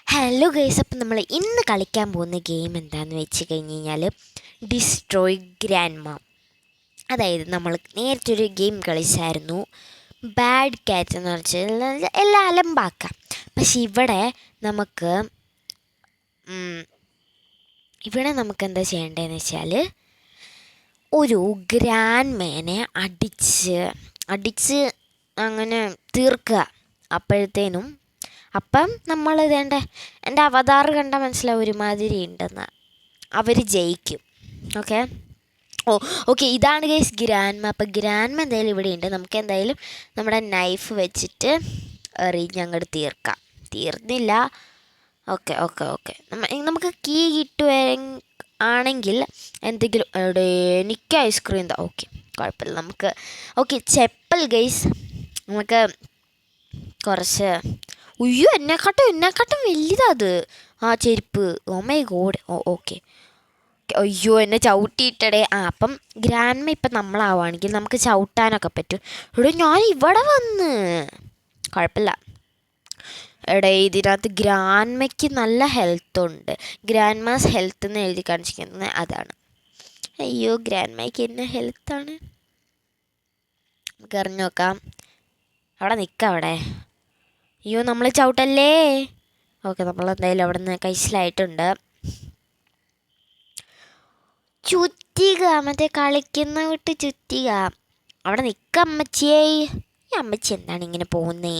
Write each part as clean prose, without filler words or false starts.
Hello guys, അപ്പം നമ്മൾ ഇന്ന് കളിക്കാൻ പോകുന്ന ഗെയിം എന്താണെന്ന് വെച്ച് കഴിഞ്ഞ് കഴിഞ്ഞാൽ ഡിസ്ട്രോയ് ഗ്രാൻഡ്മ. അതായത് നമ്മൾ നേരത്തെ ഒരു ഗെയിം കളിച്ചായിരുന്നു, ബാഡ് ക്യാറ്റ് എന്ന് വെച്ചാൽ എല്ലാം അലമ്പാക്കാം. പക്ഷെ നമുക്ക് ഇവിടെ നമുക്ക് എന്താ ചെയ്യേണ്ടതെന്ന് വെച്ചാൽ ഒരു ഗ്രാൻഡ്മേനെ അടിച്ച് അങ്ങനെ തീർക്കുക. അപ്പോഴത്തേനും അപ്പം നമ്മൾ ഇതേണ്ട എൻ്റെ അവതാർ കണ്ട മനസ്സിലാവും ഒരുമാതിരി ഉണ്ടെന്ന്. അവർ ജയിക്കും. ഓക്കെ ഓക്കെ ഇതാണ് ഗൈസ് ഗ്രാൻഡ്മ. അപ്പം ഗ്രാൻഡ്മ എന്തായാലും ഇവിടെ ഉണ്ട്. നമുക്ക് എന്തായാലും നമ്മുടെ നൈഫ് വെച്ചിട്ട് എറിഞ്ഞങ്ങോട്ട് തീർക്കാം. തീർന്നില്ല. ഓക്കെ ഓക്കെ ഓക്കെ നമുക്ക് കീ ആണെങ്കിൽ എന്തെങ്കിലും എനിക്ക് ഐസ്ക്രീം എന്താ. ഓക്കെ കുഴപ്പമില്ല. നമുക്ക് ഓക്കെ ചെപ്പൽ ഗൈസ്. നമുക്ക് കുറച്ച് ഉയ്യോ എന്നെക്കാട്ടും വലുതാ അത്. ആ ചെരുപ്പ്. Oh my God. ഓക്കെ അയ്യോ എന്നെ ചവിട്ടിയിട്ടടേ. അപ്പം ഗ്രാൻഡ്മ ഇപ്പം നമ്മളാവുകയാണെങ്കിൽ നമുക്ക് ചവിട്ടാനൊക്കെ പറ്റും. ഇവിടെ ഞാൻ ഇവിടെ വന്ന് കുഴപ്പമില്ല. എടേ ഇതിനകത്ത് ഗ്രാൻഡ്മയ്ക്ക് നല്ല ഹെൽത്ത് ഉണ്ട്. ഗ്രാൻഡ്മാസ് ഹെൽത്ത് എന്ന് എഴുതി കാണിച്ചിരിക്കുന്നത് അതാണ്. അയ്യോ ഗ്രാൻഡ്മയ്ക്ക് എന്നെ ഹെൽത്താണ്. നമുക്ക് എറിഞ്ഞു നോക്കാം. അവിടെ നിൽക്കാം അവിടെ. അയ്യോ നമ്മൾ ചവിട്ടല്ലേ. ഓക്കെ നമ്മളെന്തായാലും അവിടെ നിന്ന് കഴിച്ചിലായിട്ടുണ്ട്. ചുറ്റിക മറ്റേ കളിക്കുന്ന വിട്ട് ചുറ്റിക. അവിടെ നിൽക്കുക അമ്മച്ചിയേ. ഈ അമ്മച്ചി എന്താണ് ഇങ്ങനെ പോകുന്നേ?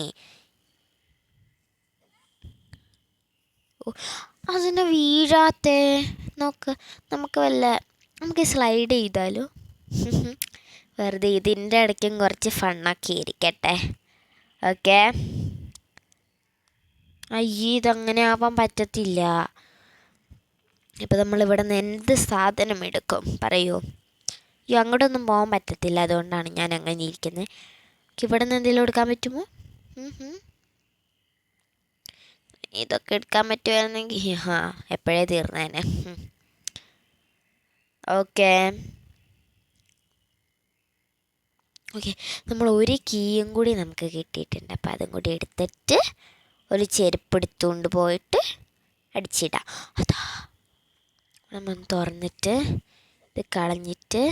അതിനെ വീഴാത്തേ നോക്ക്. നമുക്ക് സ്ലൈഡ് ചെയ്താലോ? വെറുതെ ഇതിൻ്റെ ഇടയ്ക്കും കുറച്ച് ഫണ്ണൊക്കെ ഇരിക്കട്ടെ. ഓക്കെ അയ്യേ ഇതങ്ങനെ ആവാൻ പറ്റത്തില്ല. ഇപ്പം നമ്മളിവിടെ നിന്ന് എന്ത് സാധനം എടുക്കും പറയൂ? അയ്യോ അങ്ങോട്ടൊന്നും പോകാൻ പറ്റത്തില്ല. അതുകൊണ്ടാണ് ഞാൻ അങ്ങനെ ഇരിക്കുന്നത്. ഇവിടെ നിന്ന് എന്തെങ്കിലും എടുക്കാൻ പറ്റുമോ? ഇതൊക്കെ എടുക്കാൻ പറ്റുമായിരുന്നെങ്കിൽ എപ്പോഴേ തീർന്നേനെ. ഓക്കെ ഓക്കെ നമ്മൾ ഒരു കീയും കൂടി നമുക്ക് കിട്ടിയിട്ടുണ്ട്. അപ്പം അതും കൂടി എടുത്തിട്ട് ഒരു ചെരുപ്പ് എടുത്തുകൊണ്ട് പോയിട്ട് അടിച്ചിടാം. അതാ നമ്മൾ തുറന്നിട്ട് ഇത് കളഞ്ഞിട്ട്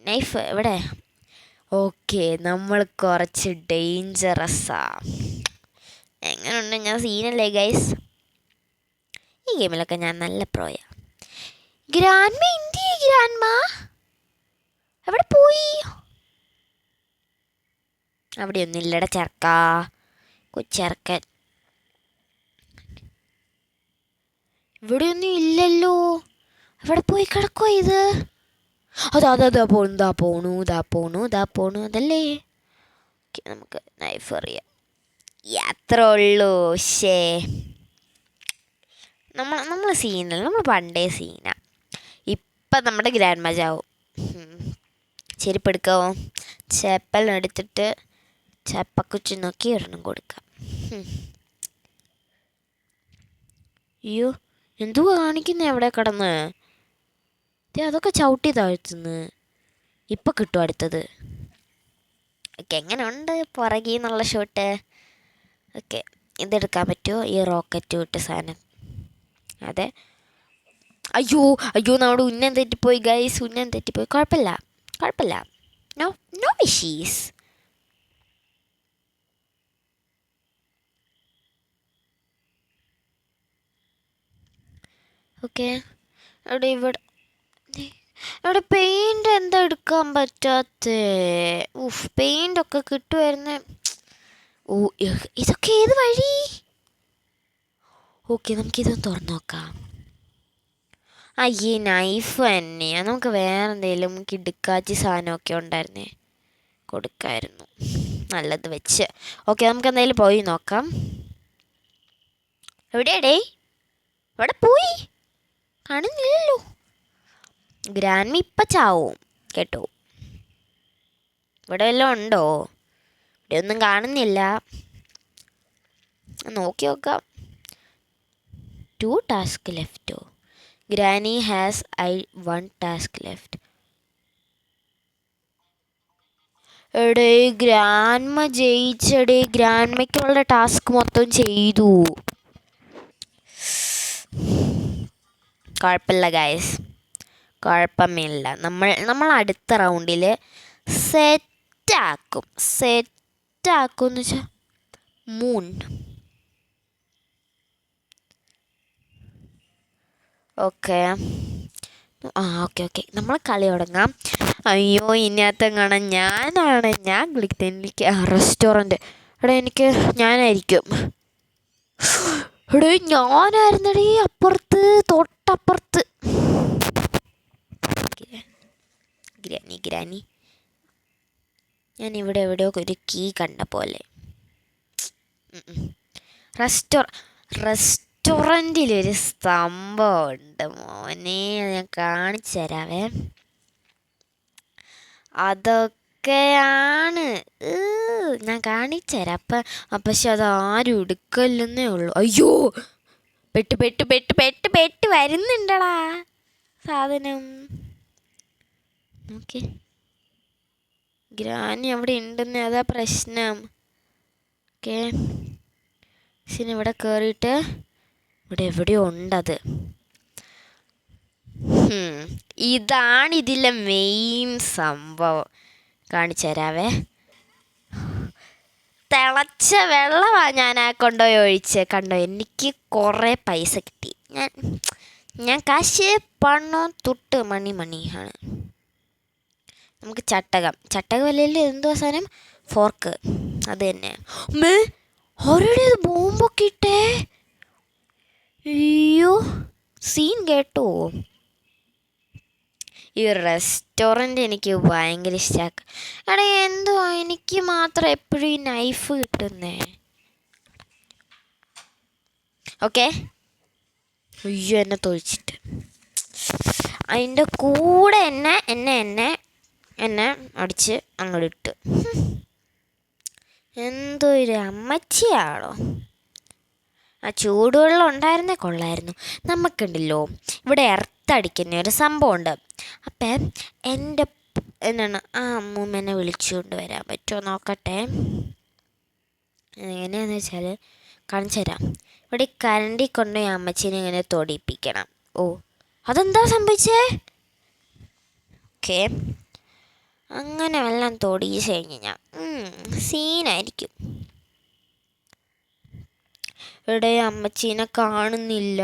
നൈഫ് എവിടെ? ഓക്കെ നമ്മൾ കുറച്ച് ഡേഞ്ചറസാ. എങ്ങനെയുണ്ട്? ഞാൻ സീനല്ലേ ഗൈസ്. ഈ ഗെയിമിലൊക്കെ ഞാൻ നല്ല പ്രോയാ. ഗ്രാൻഡ്മ എന്തിയെ? ഗ്രാൻഡ്മ എവിടെ പോയി? അവിടെ ഒന്നുമില്ലട ചെറുക്ക, കൊച്ചിറക്കൻ. ഇവിടെയൊന്നും ഇല്ലല്ലോ. എവിടെ പോയി കിടക്കോ ഇത്? അതാ പോണു അതല്ലേ. നമുക്ക് നൈഫ് അറിയാം. അത്ര ഉള്ളൂ. ശേ നമ്മൾ സീനല്ല, നമ്മൾ പണ്ടേ സീനാ. ഇപ്പം നമ്മുടെ ഗ്രാൻഡ്മ ചാവും. ചെരുപ്പെടുക്കാവോ? ചെപ്പലെടുത്തിട്ട് ചപ്പക്കുച്ചി നോക്കി ഒരെണ്ണം കൊടുക്കാം. അയ്യോ എന്തുവാ കാണിക്കുന്നേ അവിടെ കിടന്ന്? അതൊക്കെ ചവിട്ടി താഴ്ത്തുന്നു. ഇപ്പം കിട്ടും അടുത്തത്. ഓക്കെ എങ്ങനെ ഉണ്ട് പുറകിൽ നിന്നുള്ള ഷോട്ട്? ഓക്കെ ഇതെടുക്കാൻ പറ്റുമോ? ഈ റോക്കറ്റ് വിട്ട സാധനം. അതെ. അയ്യോ നമ്മുടെ ഉന്നം തെറ്റിപ്പോയി ഗൈസ്. കുഴപ്പമില്ല. നോ വിഷീസ്. ഓക്കെ ഇവിടെ പെയിൻ്റ് എന്താ എടുക്കാൻ പറ്റാത്തേ? പെയിൻ്റൊക്കെ കിട്ടുമായിരുന്നേ. ഇതൊക്കെ ഏത് വഴി? ഓക്കെ നമുക്കിതൊന്ന് തുറന്നു നോക്കാം. അയ്യേ നൈഫ് തന്നെയാ. നമുക്ക് വേറെ എന്തെങ്കിലും കിടുക്കാച്ചി സാധനമൊക്കെ ഉണ്ടായിരുന്നേ, കൊടുക്കായിരുന്നു. നല്ലത് വെച്ച്. ഓക്കെ നമുക്ക് എന്തായാലും പോയി നോക്കാം. എവിടെയാടേ? ഇവിടെ പോയി കാണുന്നില്ലല്ലോ. ഗ്രാൻഡ്മ ഇപ്പം ചാവും കേട്ടോ. ഇവിടെ വല്ലതും ഉണ്ടോ? ഇവിടെ ഒന്നും കാണുന്നില്ല. നോക്കി നോക്കാം. 2 ടാസ്ക് ലെഫ്റ്റോ? Granny has 1 task left. എടേ ഗ്രാൻഡ്മ ജയിച്ചടേ. ഗ്രാൻഡ്മയ്ക്കുള്ള ടാസ്ക് മൊത്തം ചെയ്തു. കുഴപ്പമില്ല ഗൈസ്, കുഴപ്പമില്ല. നമ്മൾ അടുത്ത റൗണ്ടിൽ സെറ്റാക്കും എന്ന് വെച്ചാൽ മൂൺ. ഓക്കെ ഓക്കെ നമ്മൾ കളി തുടങ്ങാം. അയ്യോ ഇതിനകത്ത് കാണാൻ ഞാൻ വിളിക്കുന്നത് എനിക്ക് റെസ്റ്റോറൻറ്റ്. ഞാനായിരിക്കും. ഞാനായിരുന്നടേ അപ്പുറത്ത്, തൊട്ടപ്പുറത്ത്. ഗ്രാനി ഞാൻ ഇവിടെ എവിടെയോ ഒരു കീ കണ്ട പോലെ. റെസ്റ്റോറൻറ്റിലൊരു സംഭവമുണ്ട് മോനെ, ഞാൻ കാണിച്ചു തരാവേ. അതൊക്കെയാണ് ഞാൻ കാണിച്ചു തരാം. പക്ഷെ അതാരും എടുക്കല്ലെന്നേ ഉള്ളൂ. അയ്യോ പെട്ട് വരുന്നുണ്ടടാ സാധനം. ഓക്കെ ഗ്രാനി അവിടെ ഉണ്ടെന്ന്, അതാ പ്രശ്നം. ഓക്കെ ഇവിടെ കയറിയിട്ട് ഇവിടെ എവിടെയോ ഉണ്ടത്. ഇതാണ് ഇതിലെ മെയിൻ സംഭവം. കാണിച്ചു തരാവേ. തിളച്ച വെള്ളമാണ് ഞാൻ കൊണ്ടുപോയി ഒഴിച്ച്. കണ്ടോ, എനിക്ക് കുറേ പൈസ കിട്ടി. ഞാൻ കാശ് പണം തൊട്ട് മണിയാണ്. നമുക്ക് ചട്ടകമല്ലെങ്കിൽ എന്തോ സാധനം, ഫോർക്ക്, അത് തന്നെ. ആരുടെ ബോംബൊക്കെ ഇട്ടേ? അയ്യോ സീൻ കേട്ടോ. ഈ റെസ്റ്റോറൻറ്റ് എനിക്ക് ഭയങ്കര ഇഷ്ടമാണ്. എടാ എന്തുവാ എനിക്ക് മാത്രം എപ്പോഴും ഈ നൈഫ് കിട്ടുന്നേ? ഓക്കെ അയ്യോ എന്നെ തൊഴിച്ചിട്ട് അതിൻ്റെ കൂടെ എന്നെ അടിച്ച് അങ്ങോട്ട് ഇട്ട്. എന്തോ ഒരു അമ്മച്ചിയാണോ? ആ ചൂടുവെള്ളം ഉണ്ടായിരുന്നേ കൊള്ളായിരുന്നു. നമുക്കുണ്ടല്ലോ ഇവിടെ എർത്തടിക്കുന്ന ഒരു സംഭവമുണ്ട്. അപ്പം ആ അമ്മൂമ്മേനെ വിളിച്ചുകൊണ്ട് വരാൻ പറ്റുമോ നോക്കട്ടെ. എങ്ങനെയാണെന്ന് വെച്ചാൽ കാണിച്ചു തരാം. ഇവിടെ കരണ്ടി കൊണ്ടുപോയി അമ്മച്ചീനെ ഇങ്ങനെ തൊടിപ്പിക്കണം. അതെന്താ സംഭവിച്ചേ? ഓക്കെ അങ്ങനെ എല്ലാം തൊടിയിച്ച് കഴിഞ്ഞാൽ സീനായിരിക്കും. ഇവിടെ അമ്മച്ചീനെ കാണുന്നില്ല.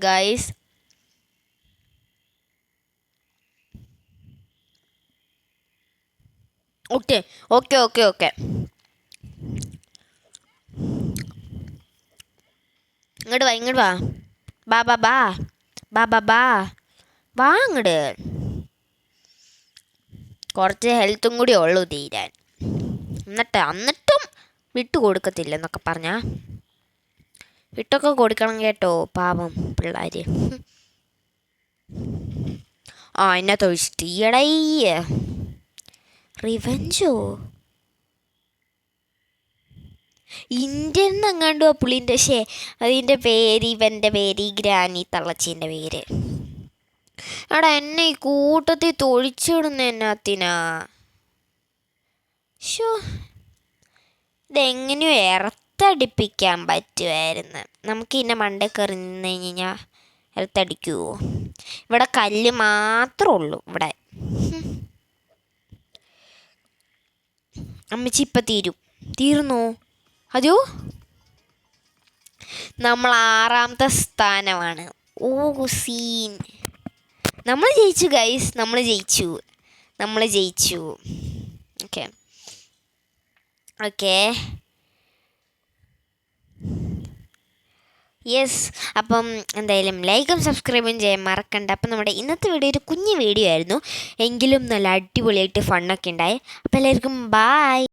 ഗൈസ്. ഓക്കെ ഇങ്ങോട്ട് വാ അങ്ങോട്ട്. കുറച്ച് ഹെൽത്തും കൂടി ഉള്ളൂ തീരാൻ. എന്നിട്ടും വിട്ടു കൊടുക്കത്തില്ലെന്നൊക്കെ പറഞ്ഞാ വിട്ടൊക്കെ കൊടുക്കണം കേട്ടോ, പാവം പിള്ളേർ. എന്നെ തൊഴിച്ചിട്ട് ഈടയ്യ റിവെഞ്ചോ ഇന്ത്യൻ എങ്ങാണ്ടോ പുള്ളിൻ്റെ. അതിൻ്റെ പേര്, ഇവൻ്റെ പേര്, ഈ ഗ്രാനി തള്ളച്ചീൻ്റെ പേര്. എടാ എന്നെ ഈ കൂട്ടത്തിൽ തൊഴിച്ചിടുന്ന എന്നാത്തിനാ? ഇതെങ്ങനെയോ ഇറത്തടിപ്പിക്കാൻ പറ്റുമായിരുന്നു. നമുക്ക് ഇതിൻ്റെ മണ്ടേ കയറി നിന്ന് കഴിഞ്ഞാൽ ഇറത്തടിക്കുമോ? ഇവിടെ കല്ല് മാത്രമേ ഉള്ളൂ. ഇവിടെ അമ്മച്ചി ഇപ്പം തീർന്നോ? അതോ നമ്മൾ 6ാമത്തെ സ്ഥാനമാണ്. സീൻ. നമ്മൾ ജയിച്ചു ഗൈസ്, നമ്മൾ ജയിച്ചു. Okay yes. അപ്പം എന്തായാലും ലൈക്കും സബ്സ്ക്രൈബും ചെയ്യാൻ മറക്കണ്ട. അപ്പം നമ്മുടെ ഇന്നത്തെ വീഡിയോ ഒരു കുഞ്ഞു വീഡിയോ ആയിരുന്നു, എങ്കിലും നല്ല അടിപൊളിയായിട്ട് ഫണ്ണൊക്കെ ഉണ്ടായി. അപ്പോൾ എല്ലാവർക്കും ബായ്.